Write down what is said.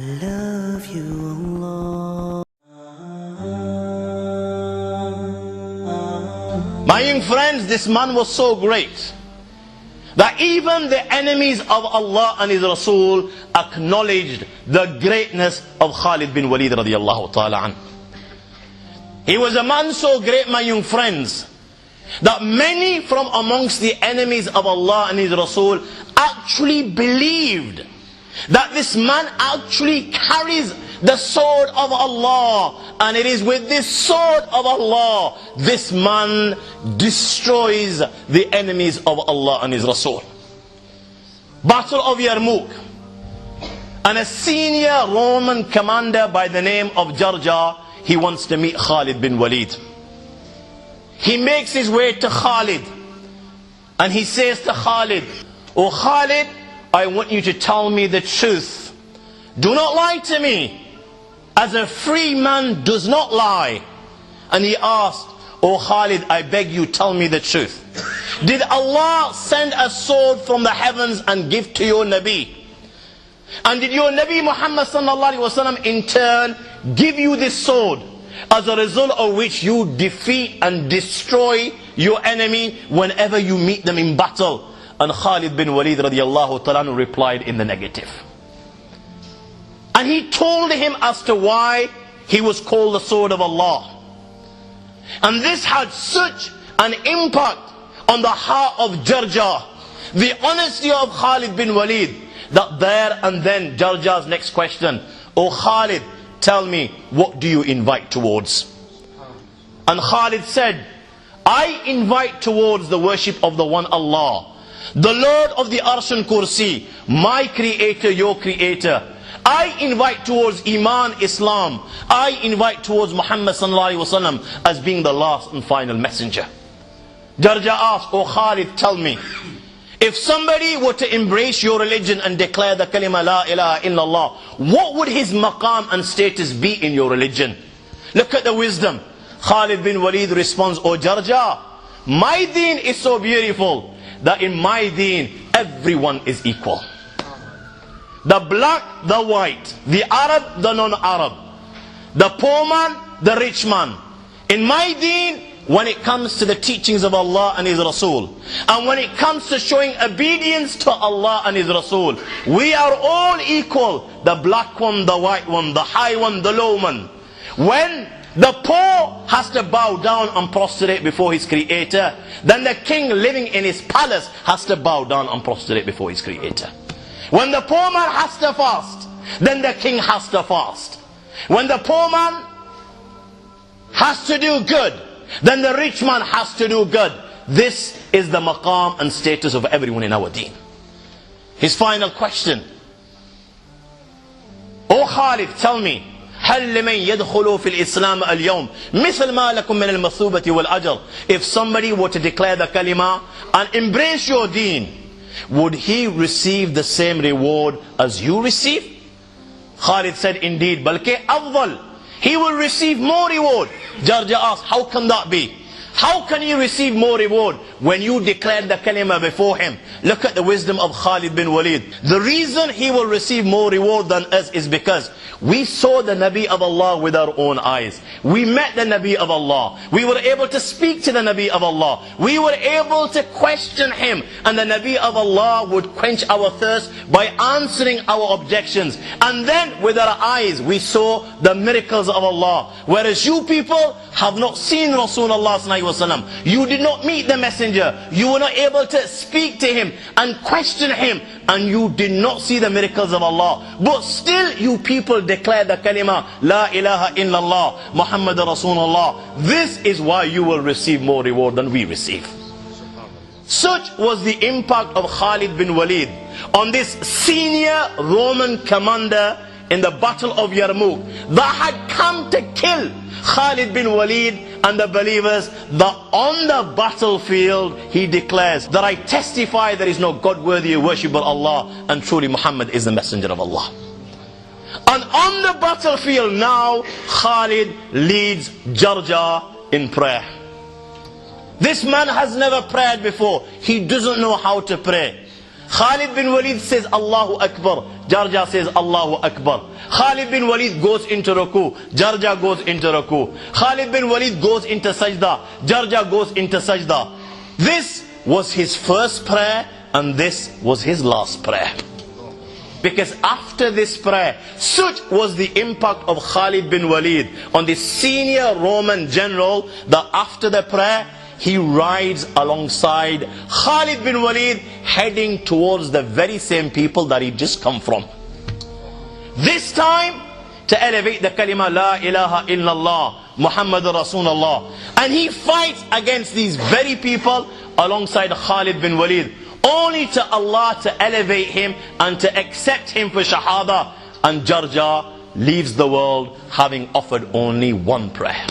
Love you, Allah. My young friends, this man was so great that even the enemies of Allah and His Rasul acknowledged the greatness of Khalid bin Walid radiallahu ta'ala an. He was a man so great, my young friends, that many from amongst the enemies of Allah and His Rasul actually believed that this man actually carries the sword of Allah, and it is with this sword of Allah this man destroys the enemies of Allah and His Rasul. Battle of Yarmouk, and a senior Roman commander by the name of Jarja, he wants to meet Khalid bin Walid. He makes his way to Khalid and he says to Khalid, "Oh Khalid, I want you to tell me the truth. Do not lie to me, as a free man does not lie." And he asked, "Oh Khalid, I beg you, tell me the truth. Did Allah send a sword from the heavens and give to your Nabi? And did your Nabi Muhammad sallallahu alaihi wasallam in turn give you this sword, as a result of which you defeat and destroy your enemy whenever you meet them in battle?" And Khalid bin Walid radiallahu ta'ala replied in the negative. And he told him as to why he was called the sword of Allah. And this had such an impact on the heart of Jarja, the honesty of Khalid bin Walid, that there and then Jarja's next question, "Oh Khalid, tell me, what do you invite towards?" And Khalid said, "I invite towards the worship of the one Allah, the Lord of the Arsh and Kursi, my creator, your creator. I invite towards Iman, Islam. I invite towards Muhammad sallallahu alaihi wasallam as being the last and final messenger." Jarja asked, "Oh Khalid, tell me, if somebody were to embrace your religion and declare the kalima la ilaha illallah, what would his maqam and status be in your religion?" Look at the wisdom. Khalid bin Walid responds, "Oh Jarja, my deen is so beautiful that in my deen everyone is equal. The black, the white, the Arab, the non-Arab, the poor man, the rich man. In my deen, when it comes to the teachings of Allah and His Rasul, and when it comes to showing obedience to Allah and His Rasul, we are all equal. The black one, the white one, the high one, the low one. When the poor has to bow down and prostrate before his creator, then the king living in his palace has to bow down and prostrate before his creator. When the poor man has to fast, then the king has to fast. When the poor man has to do good, then the rich man has to do good. This is the maqam and status of everyone in our deen." His final question, "Oh Khalid, tell me, هل لمن يدخل في الإسلام اليوم مثل ما لكم من المثوبة والأجر?" If somebody were to declare the kalima and embrace your deen, would he receive the same reward as you receive? Khalid said, "Indeed, balke afdal, he will receive more reward." Jarja asked, "How can that be? How can you receive more reward when you declared the kalima before him?" Look at the wisdom of Khalid bin Walid. The reason he will receive more reward than us is because we saw the Nabi of Allah with our own eyes. We met the Nabi of Allah. We were able to speak to the Nabi of Allah. We were able to question him. And the Nabi of Allah would quench our thirst by answering our objections. And then with our eyes we saw the miracles of Allah. Whereas you people have not seen Rasulullah sallallahu alaihi wasallam. You did not meet the messenger. You were not able to speak to him and question him. And you did not see the miracles of Allah. But still you people declare the kalima la ilaha illallah Muhammad Rasulullah. This is why you will receive more reward than we receive. Such was the impact of Khalid bin Walid on this senior Roman commander in the battle of Yarmouk, that had come to kill Khalid bin Walid and the believers, that on the battlefield he declares that "I testify there is no God worthy of worship but Allah, and truly Muhammad is the messenger of Allah." And on the battlefield now, Khalid leads Jarja in prayer. This man has never prayed before. He doesn't know how to pray. Khalid bin Walid says, "Allahu Akbar." Jarja says Allahu Akbar. Khalid bin Walid goes into ruku, Jarja goes into ruku. Khalid bin Walid goes into sajda, Jarja goes into sajda. This was his first prayer and this was his last prayer. Because after this prayer, such was the impact of Khalid bin Walid on the senior Roman general that after the prayer, he rides alongside Khalid bin Walid heading towards the very same people that he'd just come from. This time to elevate the kalima La ilaha illallah Muhammadur Rasulullah. And he fights against these very people alongside Khalid bin Walid, only to Allah to elevate him and to accept him for shahada. And Jarja leaves the world having offered only one prayer.